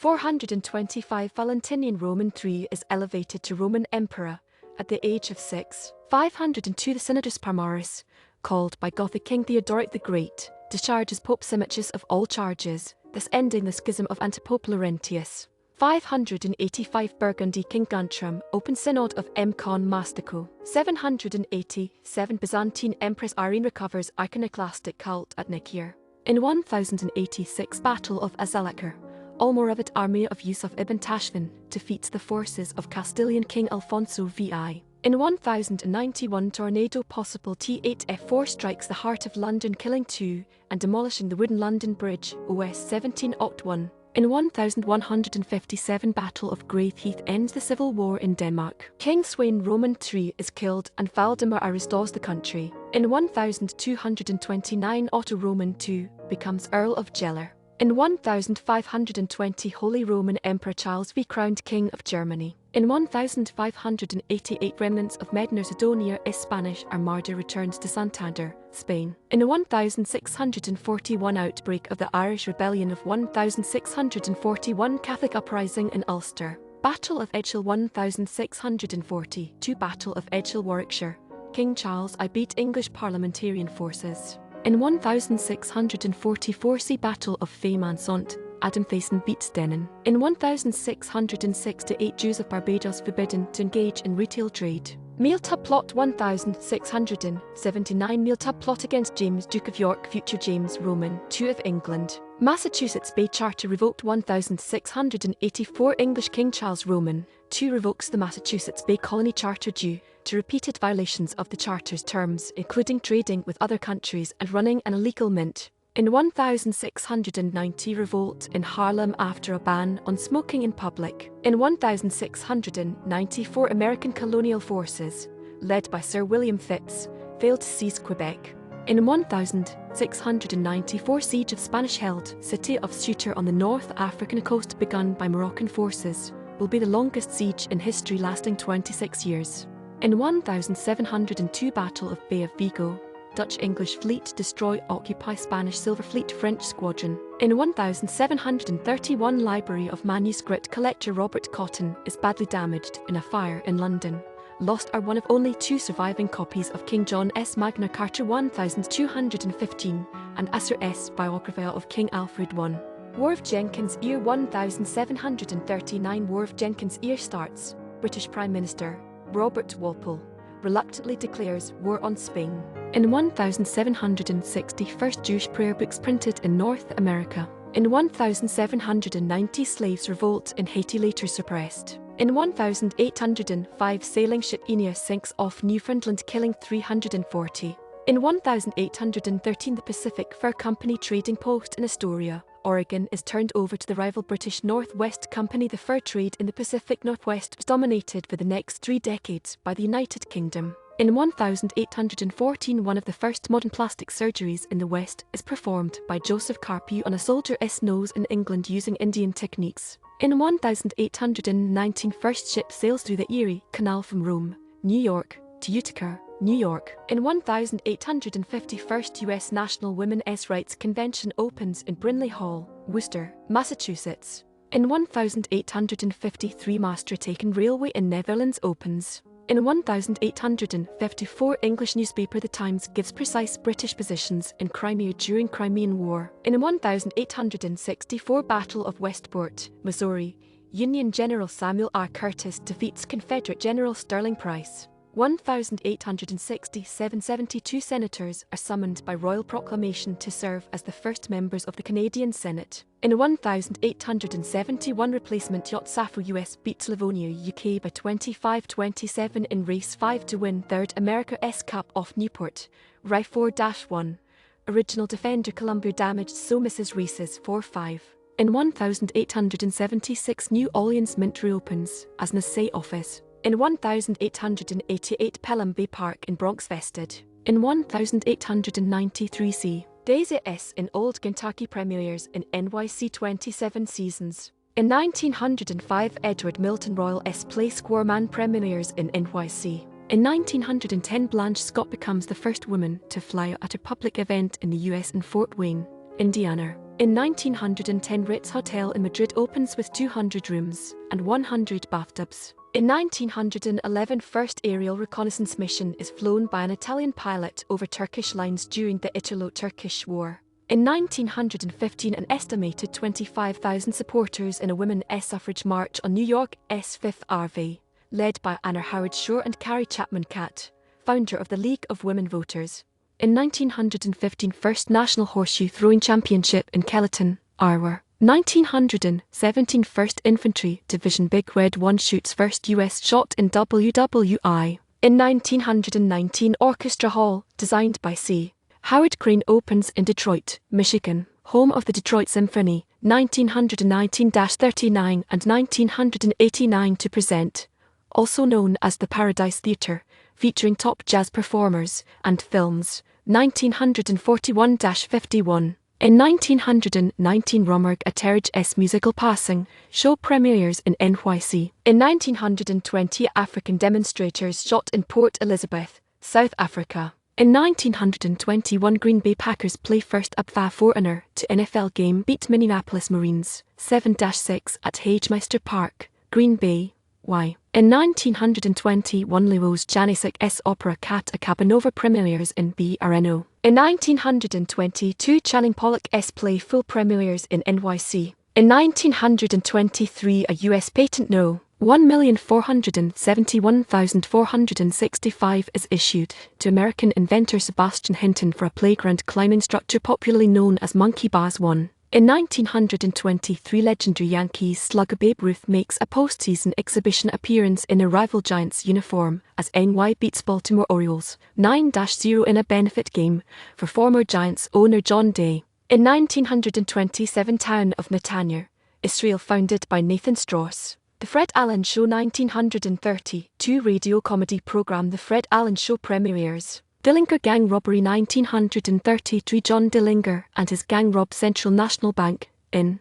425 Valentinian III is elevated to Roman Emperor at the age of 6. 502 The Synodus Palmaris, called by Gothic King Theodoric the Great, discharges Pope Symmachus of all charges, thus ending the schism of Antipope Laurentius. 585 Burgundy King Guntram, Open Synod of M. Con Mastico. 787 Byzantine Empress Irene recovers iconoclastic cult at Nicaea. In 1086 Battle of az-Zallaqah, Almoravid army of Yusuf ibn Tashfin defeats the forces of Castilian King Alfonso VI. In 1091 tornado possible T8F4 strikes the heart of London, killing 2 and demolishing the wooden London Bridge, OS 1701. In 1157 Battle of Grathe Heath ends the civil war in Denmark. King Sweyn III is killed and Valdemar I restores the country. In 1229 Otto II becomes Earl of Gellert. In 1520 Holy Roman Emperor Charles V crowned King of Germany. In 1588 remnants of Medina Sidonia Spanish Armada returns to Santander, Spain. In 1641 outbreak of the Irish Rebellion of 1641 Catholic uprising in Ulster. Battle of Edgehill 1642 Battle of Edgehill Warwickshire. King Charles I beat English parliamentarian forces. In 1644 see Battle of Fehmarn Sont, Adm Thijssen beats Denon. In 1668 Jews of Barbados forbidden to engage in retail trade. Mealtub plot 1679 Mealtub plot against James Duke of York future James Roman II of England. Massachusetts Bay Charter Revoked 1684 English King Charles Roman II revokes the Massachusetts Bay Colony Charter due to repeated violations of the Charter's terms, including trading with other countries and running an illegal mint. In 1690 revolt in Harlem after a ban on smoking in public. In 1694 American colonial forces, led by Sir William Phipps, failed to seize Quebec. In 1694 siege of Spanish-held city of Ceuta on the North African coast begun by Moroccan forces will be the longest siege in history lasting 26 years. In 1702 Battle of Bay of Vigo, Dutch-English fleet destroy occupy Spanish Silver Fleet French squadron. In 1731 Library of Manuscript collector Robert Cotton is badly damaged in a fire in London. Lost are one of only 2 surviving copies of King John's Magna Carta 1215 and Asser S. Biography of King Alfred I. War of Jenkins Ear 1739 War of Jenkins Ear starts. British Prime Minister Robert Walpole reluctantly declares war on Spain. In 1760 first Jewish prayer books printed in North America. In 1790 slaves revolt in Haiti later suppressed. In 1805 sailing ship Aeneas sinks off Newfoundland killing 340. In 1813 the Pacific Fur Company trading post in Astoria, Oregon is turned over to the rival British Northwest Company. The fur trade in the Pacific Northwest was dominated for the next 3 decades by the United Kingdom. In 1814 one of the first modern plastic surgeries in the West is performed by Joseph Carpue on a soldier's nose in England using Indian techniques. In 1819 first ship sails through the Erie Canal from Rome, New York, to Utica, New York. In 1850 first U.S. National Women's Rights Convention opens in Brinley Hall, Worcester, Massachusetts. In 1853 Maastricht-Aken Railway in Netherlands opens. In 1854 English newspaper The Times gives precise British positions in Crimea during Crimean War. In 1864 Battle of Westport, Missouri, Union General Samuel R. Curtis defeats Confederate General Stirling Price. 1867 72 senators are summoned by Royal Proclamation to serve as the first members of the Canadian Senate. In 1871 replacement yacht Sappho US beats Livonia UK by 25-27 in race 5 to win 3rd America's Cup off Newport, Rye 4-1. Original defender Columbia damaged so Mrs. Reese's 4-5. In 1876 New Orleans Mint reopens as an assay office. In 1888 Pelham Bay Park in Bronx vested. In 1893 C. Daisy S. in Old Kentucky premieres in NYC 27 seasons. In 1905 Edward Milton Royal S. play Squareman premieres in NYC. In 1910 Blanche Scott becomes the first woman to fly at a public event in the US in Fort Wayne, Indiana. In 1910, Ritz Hotel in Madrid opens with 200 rooms and 100 bathtubs. In 1911, first aerial reconnaissance mission is flown by an Italian pilot over Turkish lines during the Italo-Turkish War. In 1915, an estimated 25,000 supporters in a women's suffrage march on New York's Fifth Avenue, led by Anna Howard Shore and Carrie Chapman Catt, founder of the League of Women Voters. In 1915, first National Horseshoe Throwing Championship in Kellyton, Iowa. 1917, 1st Infantry Division Big Red 1 shoots first U.S. shot in WWI. In 1919, Orchestra Hall, designed by C. Howard Crane, opens in Detroit, Michigan, home of the Detroit Symphony, 1919-39 and 1989 to present, also known as the Paradise Theatre, featuring top jazz performers, and films, 1941-51. In 1919, Rommerg a Terrige musical passing show premieres in NYC. In 1920, African demonstrators shot in Port Elizabeth, South Africa. In 1921, Green Bay Packers play first up 4-0 to NFL game beat Minneapolis Marines 7-6 at Hagemeister Park, Green Bay, Y. In 1921, Leo's Janicek's opera Cat a Cabanova premieres in Brno. In 1922, Channing Pollock's play Full premieres in NYC. In 1923, a U.S. patent No. 1,471,465 is issued to American inventor Sebastian Hinton for a playground climbing structure popularly known as Monkey Bars 1. In 1923, legendary Yankees slugger Babe Ruth makes a postseason exhibition appearance in a rival Giants uniform as NY beats Baltimore Orioles 9-0 in a benefit game for former Giants owner John Day. In 1927, town of Netanya, Israel, founded by Nathan Strauss. The Fred Allen Show 1932 radio comedy program The Fred Allen Show premieres. Dillinger gang robbery 1933, John Dillinger and his gang rob Central National Bank in